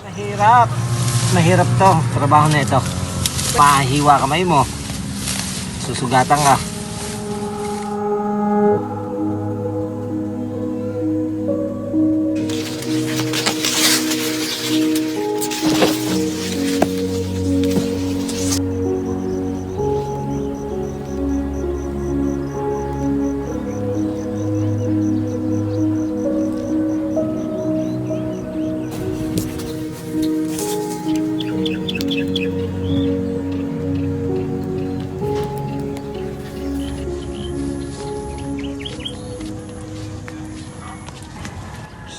Mahirap. Mahirap to. Trabaho na ito. Pahiwa kamay mo. Susugatan ka.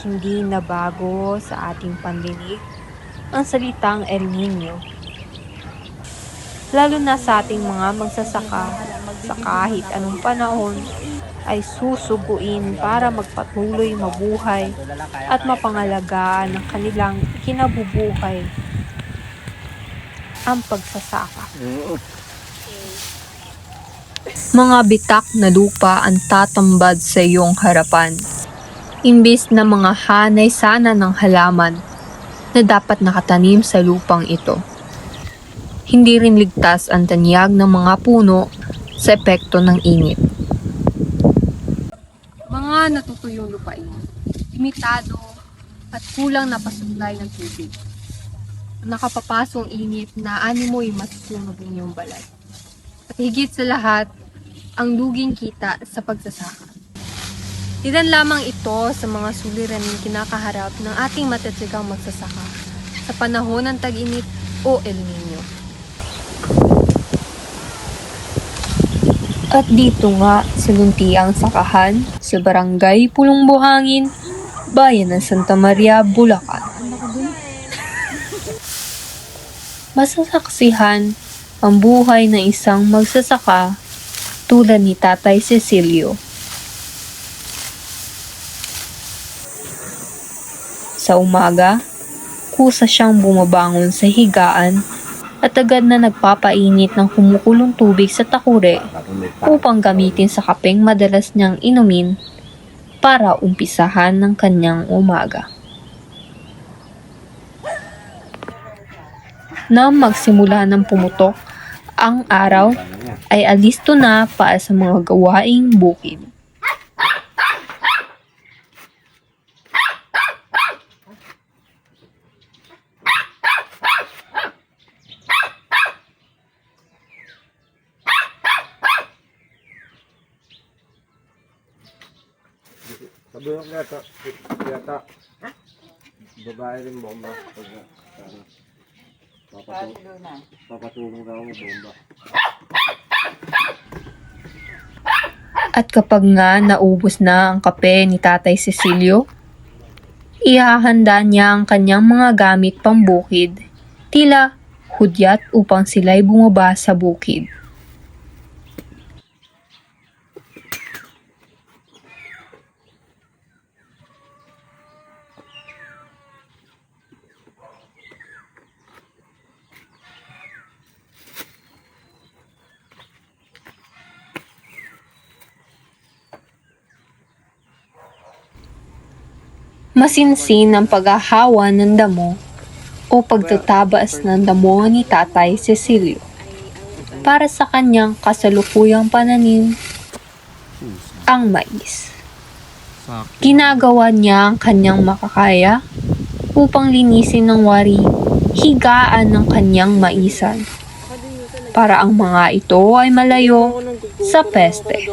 Hindi nabago sa ating pandinig ang salitang El Nino. Lalo na sa ating mga magsasaka sa kahit anong panahon ay susuguin para magpatuloy mabuhay at mapangalagaan ng kanilang kinabubuhay ang pagsasaka. Mga bitak na lupa ang tatambad sa iyong harapan. Imbis na mga hanay sana ng halaman na dapat nakatanim sa lupang ito. Hindi rin ligtas ang tanyag ng mga puno sa epekto ng init. Mga natutuyong lupain, limitado at kulang na pasuklay ng tubig. Nakapapasong init na animo'y masusunog inyong balay. At higit sa lahat, ang luging kita sa pagsasaka. Ilan lamang ito sa mga suliraning kinakaharap ng ating matatigang magsasaka sa panahon ng tag-init o El Nino. At dito nga sa luntiang sakahan sa barangay Pulong Buhangin, bayan ng Santa Maria, Bulacan. Masasaksihan ang buhay ng isang magsasaka tulad ni Tatay Cecilio. Sa umaga, kusa siyang bumabangon sa higaan at agad na nagpapainit ng kumukulong tubig sa takure upang gamitin sa kapeng madalas niyang inumin para umpisahan ng kanyang umaga. Nang magsimula ng pumutok ang araw, ay alisto na para sa mga gawaing bukid. Sabi ko yata, babae rin bomba. Papatulong daw ng bomba. At kapag nga naubos na ang kape ni Tatay Cecilio, ihahanda niya ang kanyang mga gamit pambukid, tila hudyat upang sila'y bumaba sa bukid. Masinsin ang paghahawa ng damo o pagtatabas ng damo ni Tatay Cecilio para sa kanyang kasalukuyang pananim, ang mais. Ginagawa niya ang kanyang makakaya upang linisin ng wari higaan ng kanyang maisan para ang mga ito ay malayo sa peste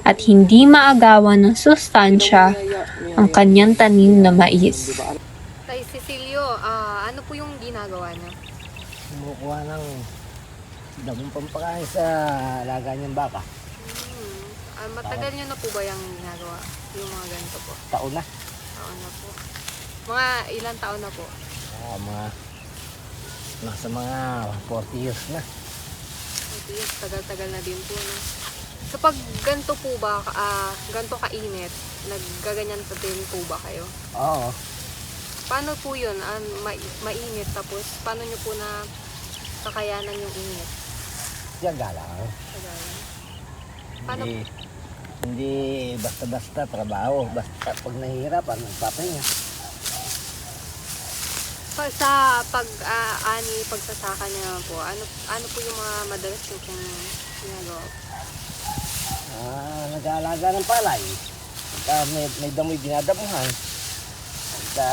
at hindi maagawan ng sustansya ang kanyang tanim na mais. Tay Cecilio, ano po yung ginagawa niyo? Kumukuha ng damong pampakain sa alaga niyang baka. Matagal niyo na po ba yung ginagawa? Yung mga ganito po? Taon na. Taon na po. Mga ilang taon na po? Nasa mga 40 years na. Okay, tagal-tagal na din po, no? So pag ganito po ba, ganito kainit, naggaganyan pa din po ba kayo? Oo. Paano po yun? Mainit tapos paano nyo po na kakayanan yung init? Tiyaga lang. Kagayan. Paano? Hindi basta-basta trabaho. Basta pag nahihirapan, nagpapahinga. Sa pagsasaka niya naman po, ano po yung mga madalas yung pong ginagawa? Nag-aalaga ng palay. Pagka may damoy dinadamuhan. Pagka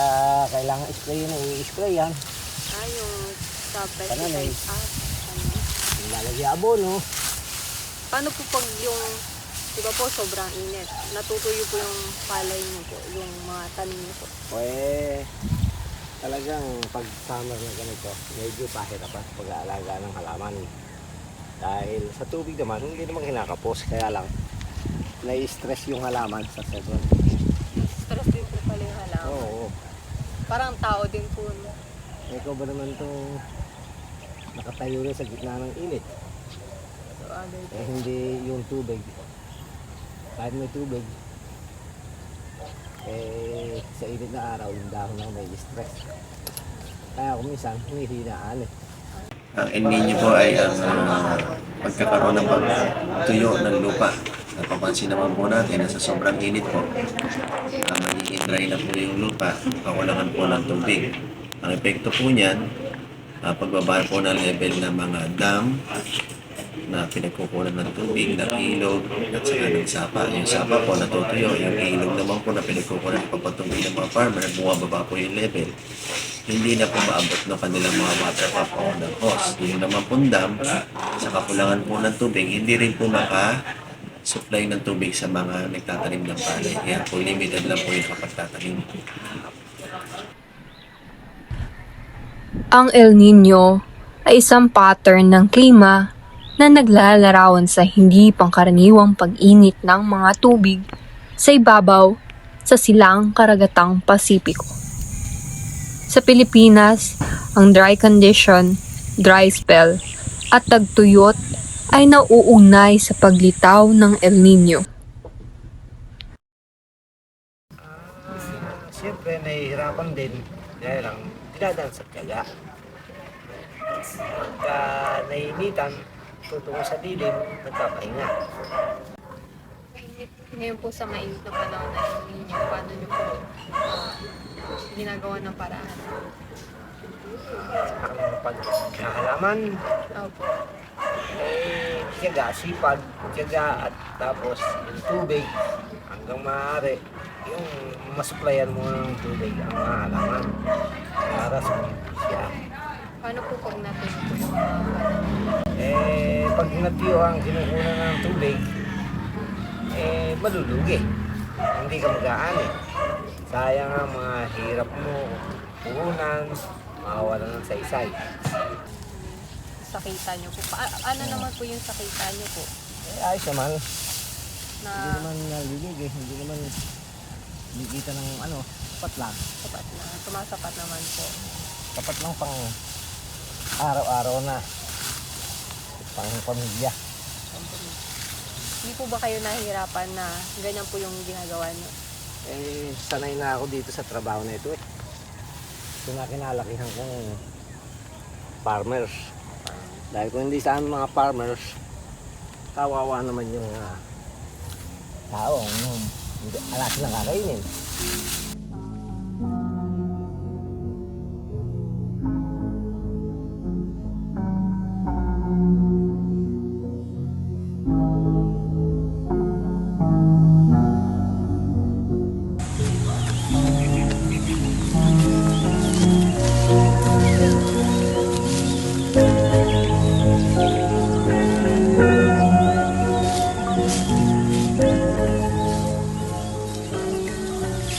kailangan sprayin, i-sprayan. Yung sa Pananay. pesticide. Lalagyan abono. Paano po pag yung, di ba po, sobrang init? Natutuyo po yung palay niyo po, yung mga tanim niyo po. Talagang pag summer na ganito, medyo pahirapan sa pag-aalaga ng halaman. Dahil sa tubig naman, hindi naman kinakapos. Kaya lang, nai-stress yung halaman sa sobrang. Stress din po pala yung halaman. Oo. Parang tao din po. No? Ikaw ba naman itong nakatayo rin sa gitna ng init? So, Hindi yung tubig. Kahit may tubig, sa init na araw, yung dahon lang may stress. Kaya kung minsan, hinihinaan eh. Ang El Niño po ay ang pagkakaroon ng pagtuyo ng lupa. Napapansin naman po natin na sa sobrang init po, magiging dry na po yung lupa, kakulangan po ng tubig. Ang epekto po niyan, pagbaba po ng level ng mga dam na pinagkukunan ng tubig, ng ilog, at saka ng sapa. Yung sapa po natutuyo, yung ilog naman po na pinagkukunan ng papatubig ng mga farmer, bumababa po yung level. Hindi na po maabot ng kanilang mga water pump o ng hose. Yung naman po dam, sa kakulangan po ng tubig, hindi rin po supply ng tubig sa mga nagtatanim ng palay. Kaya po limited lang po yung kapagtatanim. Ang El Nino ay isang pattern ng klima na naglalarawan sa hindi pangkaraniwang pag-init ng mga tubig sa ibabaw sa silangang karagatang Pasipiko. Sa Pilipinas, ang dry condition, dry spell, at tagtuyot ay nauugnay sa paglitaw ng El Nino. Siyempre, nahihirapan din. Dahil lang, dinadaan sa tiyaga. Pagka nainitan, tutungo sa dilim, nagpapahinga. Ngayon po sa mainit na panahon na ninyo, paano nyo po ginagawa ng paraan? Ang paghahalaman, Opo. tiyaga, sipag, tiyaga, at tapos yung tubig, hanggang maaari, yung masuplayan mo ng tubig ang mga halaman para sa siya. Paano po pag natuyo po yung Pag natiyo ang kinukunan ng tubig, malulugi. Hindi ka mag-aani. Sayang ang mga hirap mo, puhunan, mawawala ng saysay. sakita nyo po? Ano naman po yung sakita nyo po? Ayos naman. Na Hindi naman nalulugi. Hindi naman nakikita ng sapat lang. sapat na, sumasapat naman po. Sapat lang pang araw-araw na. Pang pamilya. Hindi po ba kayo nahihirapan na ganyan po yung ginagawa nyo? Sanay na ako dito sa trabaho na ito eh. Ito na kinalakihan kong farmers. Dahil kung hindi sa amin mga farmers, kawawa naman yung tao. Wala silang kakainin.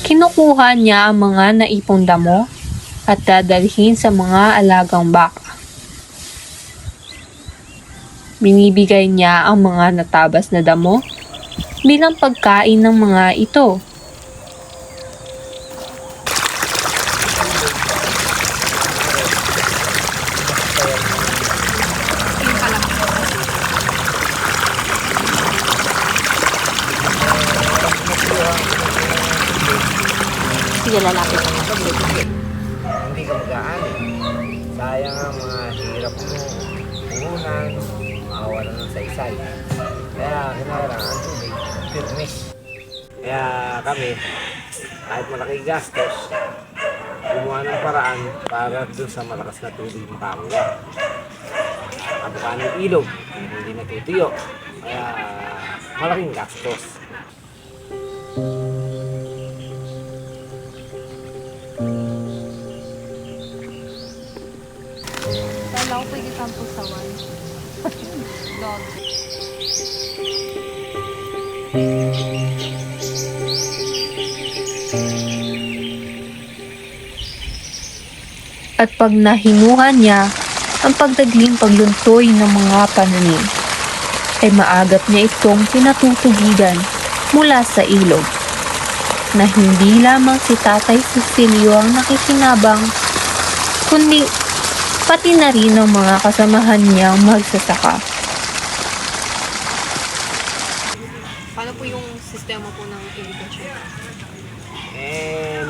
Kinukuha niya ang mga naipong damo at dadalhin sa mga alagang baka. Binibigay niya ang mga natabas na damo bilang pagkain ng mga ito. Yung kalaki po. Sige, lalapit ko na. Hindi ka mag-aani. Sayang ang mga hirap mo, puhunan, mawawala ng saysay. Kaya kinakailangan ang tubig, firmes. Kaya kami, kahit malaki gastos, gumawa ng paraan para doon sa malakas na tubig makakuha. Kabuka ng ilog, hindi natutuyo. Kaya malaking gastos. Kala ko pwede kang pusawan. Dog. At pag nahinuhan niya ang pagdagling pagluntoy ng mga pananim, ay maagap niya itong pinatutugigan mula sa ilog, na hindi lamang si Tatay Cecilio ang nakikinabang, kundi pati na rin ang mga kasamahan niyang magsasaka. Paano po yung sistema po ng irrigation?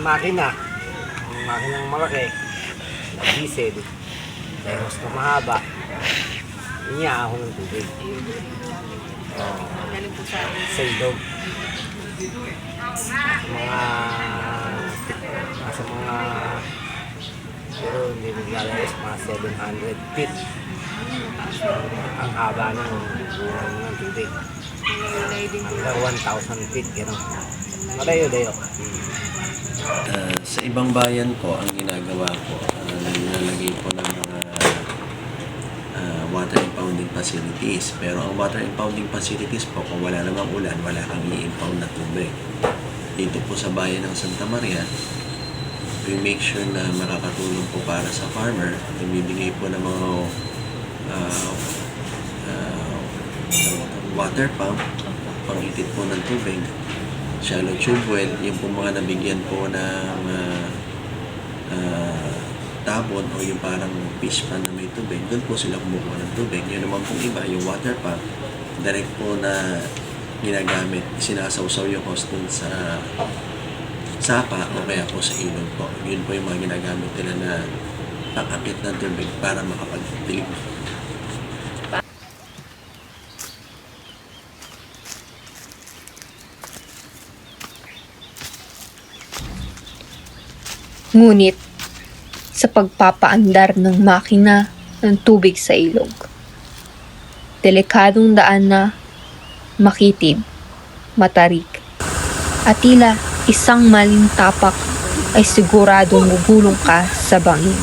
Makina. Ang makinang malaki. Diesel. Dahil mas mahaba. Iniaahon ng tubig. Galing po sa Sa ilog. Sa mga pero hindi naglalayas mga 700 feet ang haba ng buwan ng tubig. nilay din po. Hanggang 1,000 feet, gano'n. Malayo-layo. Sa ibang bayan ko, ang ginagawa ko, nilalagay po ng mga water impounding facilities. Pero ang water impounding facilities po, kung wala namang ulan, wala kang i-impound na tubig. Dito po sa bayan ng Santa Maria, we make sure na makakatulong po para sa farmer. Bibigay po ng mga water pump, pang-itid po ng tubig, shallow tube well, yung po mga nabigyan po ng tabon o yung parang fish pan na may tubig, doon po sila kumukuha ng tubig. Yun naman pong iba, yung water pump, direct po na ginagamit, sinasawsaw yung hose dun sa sapa o kaya po sa ilog po. Yun po yung mga ginagamit nila na pang-akit ng tubig para makapagdilig. Ngunit, sa pagpapaandar ng makina ng tubig sa ilog, delikadong daan na makitid, matarik, at tila isang maling tapak ay siguradong gugulong ka sa bangin.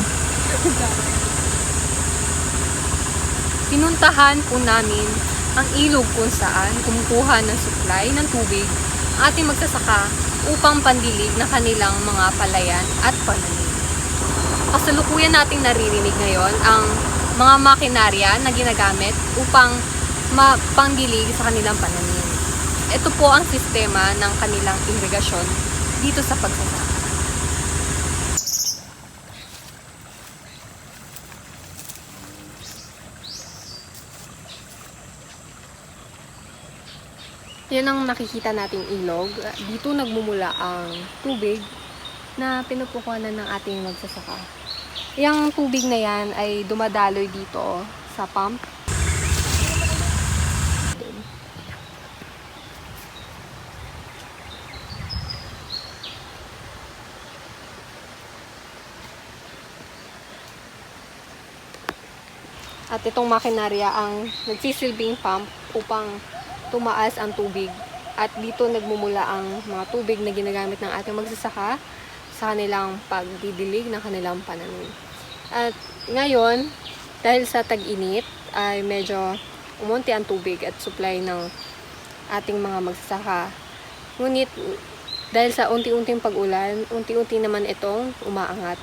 Pinuntahan po namin ang ilog kung saan kumukuha ng supply ng tubig ang ating magsasaka upang pandilig na kanilang mga palayan at pananim. Kasalukuyan nating naririnig ngayon ang mga makinarya na ginagamit upang mapangdilig sa kanilang pananim. Ito po ang sistema ng kanilang irigasyon dito sa pagsasaka. Yan ang nakikita nating ilog. Dito nagmumula ang tubig na pinupukuhanan ng ating magsasaka. Yung tubig na yan ay dumadaloy dito sa pump. At itong makinarya ang nagsisilbing pump upang tumaas ang tubig at dito nagmumula ang mga tubig na ginagamit ng ating magsasaka sa kanilang pagdidilig ng kanilang pananim. At ngayon, dahil sa tag-init, ay medyo umunti ang tubig at supply ng ating mga magsasaka. Ngunit, dahil sa unti-unting pag-ulan, unti-unti naman itong umaangat.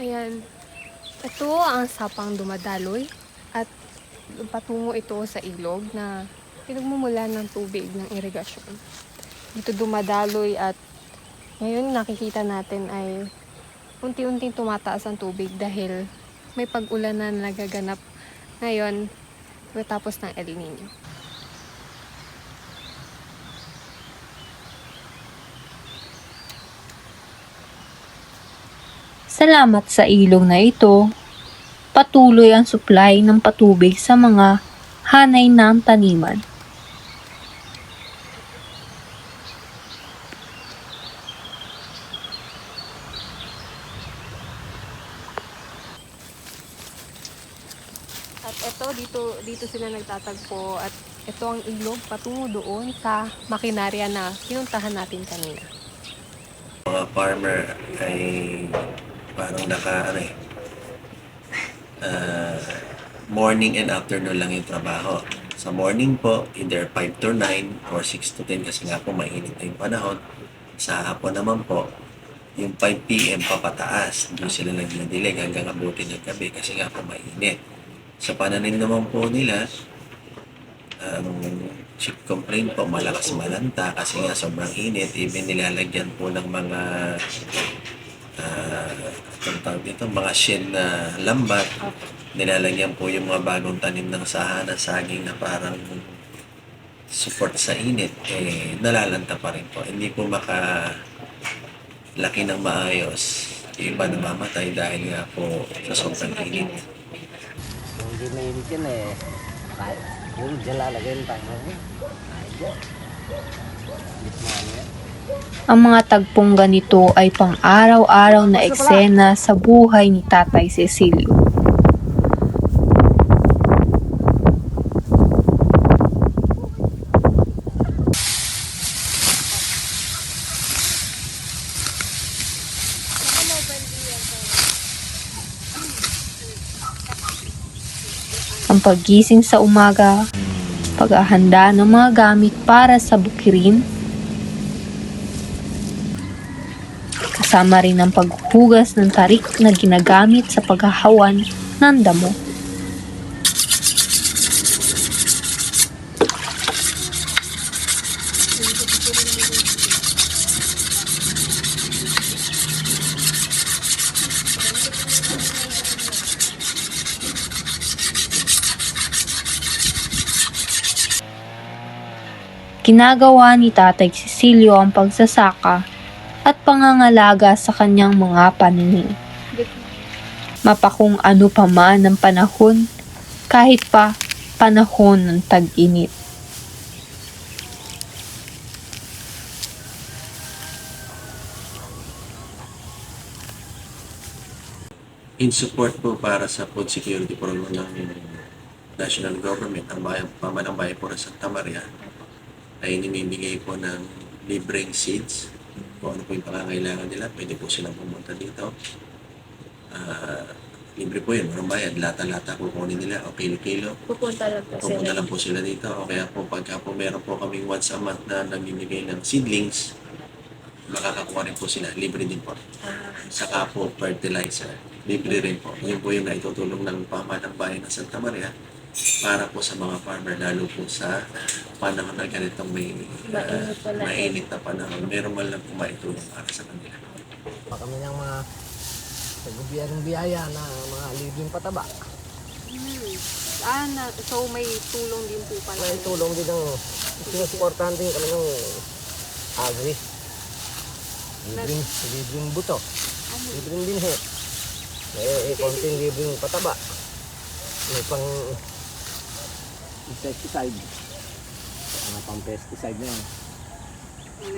Ayan. Ito ang sapang dumadaloy at patungo ito sa ilog na pinagmumulan ng tubig ng irigasyon. Dito dumadaloy at ngayon nakikita natin ay unti-unting tumataas ang tubig dahil may pag-ulan na nagaganap ngayon pagkatapos ng El Nino. Salamat sa ilog na ito, patuloy ang supply ng patubig sa mga hanay ng taniman. At dito sila nagtatagpo at ito ang ilog patungo doon sa makinarya na pinuntahan natin kanina. Mga farmer ay parang morning and afternoon lang yung trabaho. Sa morning po, either 5 to 9 or 6 to 10 kasi nga po mainit na yung panahon. Sa hapon naman po, yung 5 p.m. papataas. Doon sila nagdidilig hanggang abutin ng gabi kasi nga po mainit. Sa pananim naman po nila, chief complaint po, malakas malanta kasi nga sobrang init. Even nilalagyan po ng mga mga shed na lambat. Nilalagyan po yung mga bagong tanim ng saha na saging na parang support sa init. Nalalanta pa rin po. Hindi po makalaki ng maayos. Yung iba namamatay dahil nga po sa sobrang init. Kung hindi mainit yan kahit puro dyan lalagay yung tayo. Kahit dyan. Gitmaan yan. Ang mga tagpong ganito ay pang-araw-araw na eksena sa buhay ni Tatay Cecilio. Ang paggising sa umaga, paghahanda ng mga gamit para sa bukirin, kasama rin ang paghuhugas ng tarik na ginagamit sa paghahawan ng damo. Ginagawa ni Tatay Cecilio ang pagsasaka at pangangalaga sa kanyang mga pananim. Mapakung ano pa man ang panahon, kahit pa panahon ng tag-init. In support po para sa food security program ng national government, ang pamanang bayan po ng Santa Maria ay nimimigay po ng libreng seeds. Kung ano po yung pangangailangan nila, pwede po silang pumunta dito. Libre po yun, walang bayad. Lata-lata kukunin nila o kilo-kilo. Pupunta Pupunta lang po sila dito. O kaya po pagka po meron po kaming once a month na namimigay ng seedlings, makakakuha rin po sila. Libre din po. Saka po fertilizer. Libre rin po. Yun po yung naitutulong ng pamanang bayan ng Santa Maria para po sa mga farmer, lalo po sa panahon na ganitong mainit na panahon. Meron man lang po maitulong para sa kanila. Pa kami ng mga sa gobyernong biyaya na mga libreng pataba. So may tulong din po pala. May tulong din ng sinusuportahan din kami ng agri. Libreng buto. Libreng binhe. May konting libreng pataba. May pang pesticide. Mga pang pesticide na yan.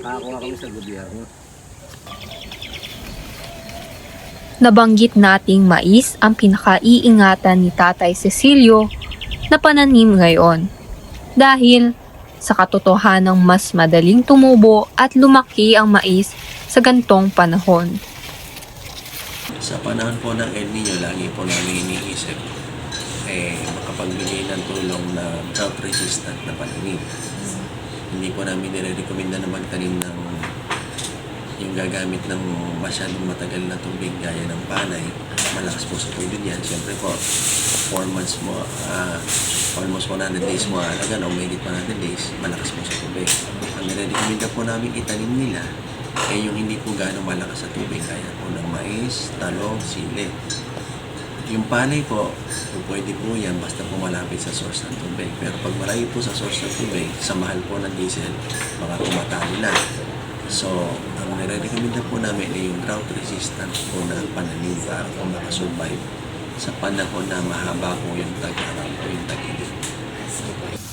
Nakakuha kami sa gobyerno. Nabanggit nating mais ang pinakaiingatan ni Tatay Cecilio na pananim ngayon dahil sa katotohanang mas madaling tumubo at lumaki ang mais sa gantong panahon. Sa panahon po ng El Nino, lagi po namin iniisip makapagbigay ng tulong na drought resistant na pananim. Hindi po namin nire-recommenda na magtanim ng yung gagamit ng masyadong matagal na tubig gaya ng palay. Malakas po sa tubig yan. Siyempre po, 4 months mo, almost 100 days mo alaga, may higit 100 days, malakas po sa tubig. Ang nire-recommenda po namin itanim nila yung hindi po gano'ng malakas sa tubig, kaya po ng mais, talong, sili. Yung palay po, pwede po yan basta po malapit sa source ng tubig. Pero pag malayo po sa source ng tubig, sa mahal po ng diesel, baka tumatali na. So, ang nire-recommenda po namin ay yung drought resistant po na pananim para po makasurvive sa panahon na mahaba po yung tag-araw po yung tag-init.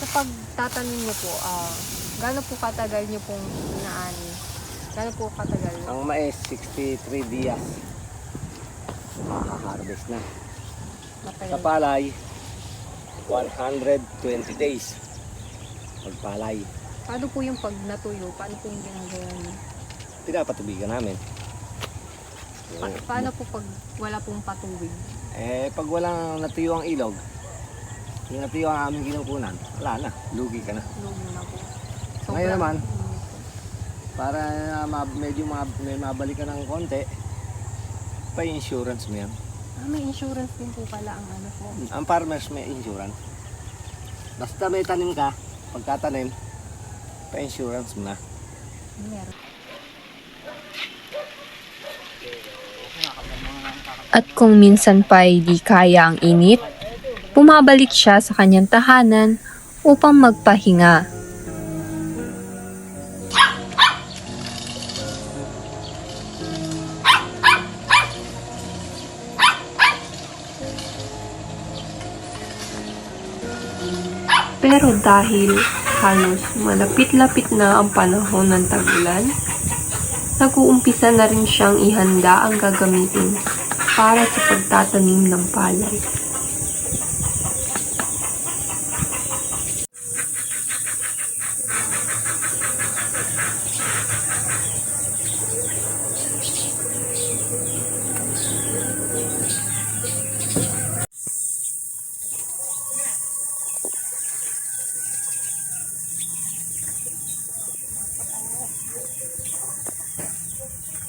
Sa pagtatanim niyo po, gaano po katagal niyo pong inaani? Gaano po katagal? Ang mais, 63 dias. Makaharvest na. Sa palay, 120 days pagpalay. Paano po yung pag natuyo? Paano po yung ginagawa niyo? Pinapatubigan namin. Paano po pag wala pong patubig? Pag walang natuyo ang ilog, yung natuyo ang aming kinukunan, wala na, lugi ka na. Lugi na po. Ngayon naman, para may mabalik ka ng konti, pa insurance mo yan. May insurance din po pala ang ano po. Ang farmers may insurance. Basta may tanim ka, pagkatanim, pa insurance mo na. Meron. At kung minsan pa di kaya ang init, bumabalik siya sa kanyang tahanan upang magpahinga. Pero dahil halos malapit-lapit na ang panahon ng tag-ulan, nag-uumpisa na rin siyang ihanda ang gagamitin para sa pagtatanim ng palay.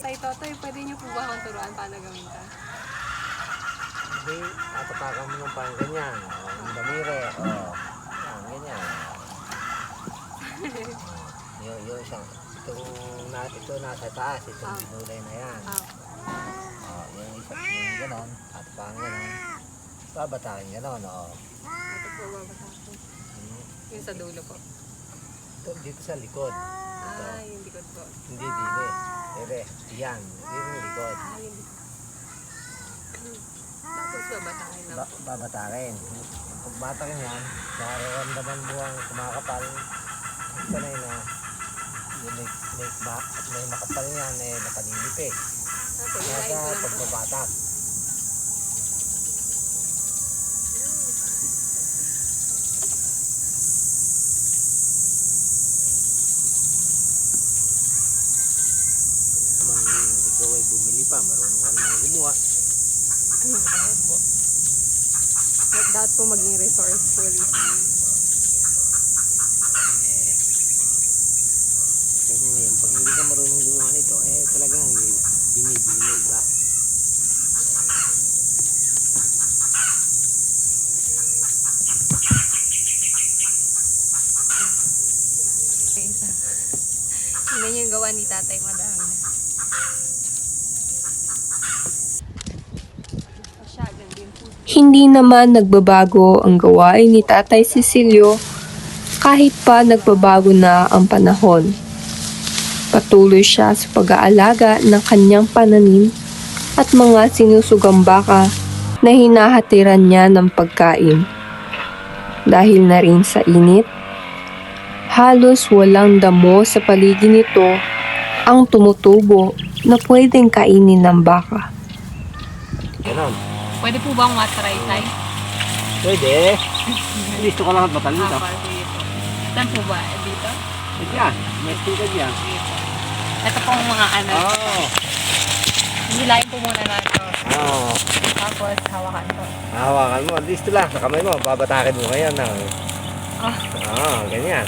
Tay Totoy, pwede niyo po ba akong turuan paano gawin ito? Hindi, tatapakan mo ng parang ganyan. Ang damire, yan, ganyan. Yung isang, ito nasa taas, itong binulay na yan. Yung isa, yung ganon, tatapakan ganon. Babatakin ganon, Ito po babasa ko. Yung sa dulo po. Dito sa likod. Yung likod po. Hindi, dili. Ere, yan. Dito yung likod. Yung likod. Tapos babatakin na po. Babatakin. Pag batakin yan, nararamdaman mo ang kumakapal. Sanay na yung may makapal yan, napaninipis. Tapos Kaya ilayin ko lang po. pagbabatak. Naman ikaw ay bumili pa, marunong ka naman gumawa. Ano po. Dapat po maging resourceful. Kasi ngayon, pag hindi ka marunong gumawa nito, talagang binibili na iba. May isa. Hindi yung gawa ni tatay, madami. Pasyagan din po. Hindi naman nagbabago ang gawain ni Tatay Cecilio kahit pa nagbabago na ang panahon. Patuloy siya sa pag-aalaga ng kanyang pananim at mga sinusugang baka na hinahatiran niya ng pagkain. Dahil na rin sa init, halos walang damo sa paligid nito ang tumutubo na pwedeng kainin ng baka. Ganon. Pwede po bang matry tayo? Pwede. Listo ka lang at matalim ka. Saan po ba? Dito? Yan, may stigad yan. Ito pong mga ano. Hilayin po muna natin. Tapos hawakan po. Hawakan mo, listo lang sa kamay mo. Babatakin mo ngayon. Ganyan.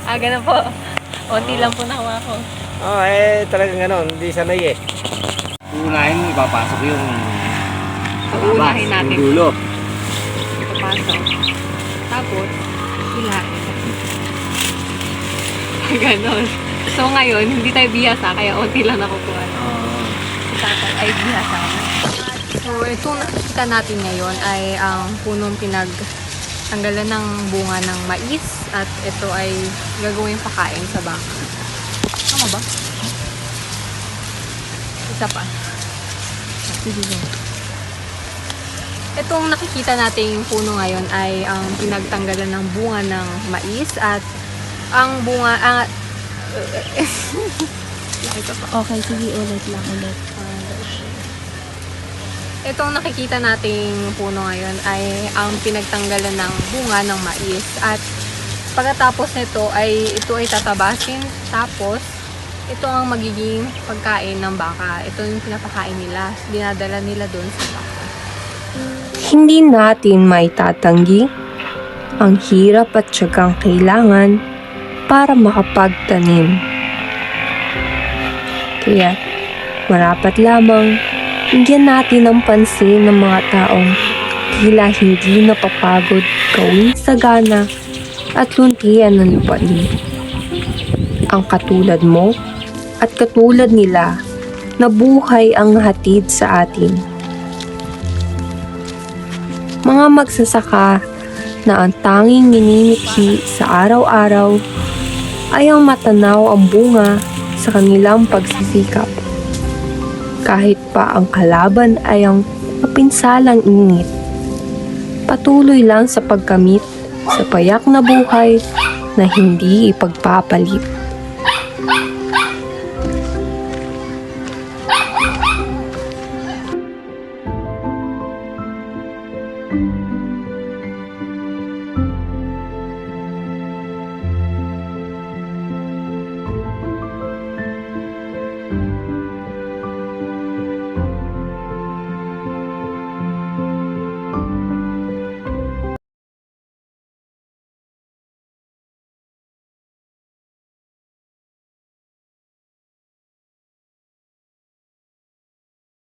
Ganun po. Unti lang po nakuha ko. Talagang ganon. Hindi sanay eh. Uunahin mo, ipapasok yung Uunahin natin. yung dulo. Ipapasok. Tapos, hilahin. Ganon. So ngayon, hindi tayo bihasa, kaya unti lang nakukuha. Si tatay ay bihasa. So, itong nakikita natin ngayon ay ang punong pinagtanggalan ng bunga ng mais at ito ay gagawing pakain sa baka. Tama ba? Isa pa. Sige. Itong nakikita nating puno ngayon ay ang pinagtanggalan ng bunga ng mais at ang bunga Okay, sige, ulit lang ulit. Itong nakikita nating puno ngayon ay ang pinagtanggalan ng bunga ng mais. At pagkatapos nito ay ito ay tatabasin. Tapos ito ang magiging pagkain ng baka. Ito yung pinapakain nila. Dinadala nila doon sa baka. Hindi natin maitatanggi ang hirap at tiyagang kailangan para makapagtanim. Kaya marapat lamang bigyan natin ng pansin ng mga taong tila hindi napapagod gawing sagana at luntian ng lupain. Ang katulad mo at katulad nila na buhay ang hatid sa atin. Mga magsasaka na ang tanging minimithi sa araw-araw ay ang matanaw ang bunga sa kanilang pagsisikap. Kahit pa ang kalaban ay ang mapinsalang init, patuloy lang sa pagkamit sa payak na buhay na hindi ipagpapalit.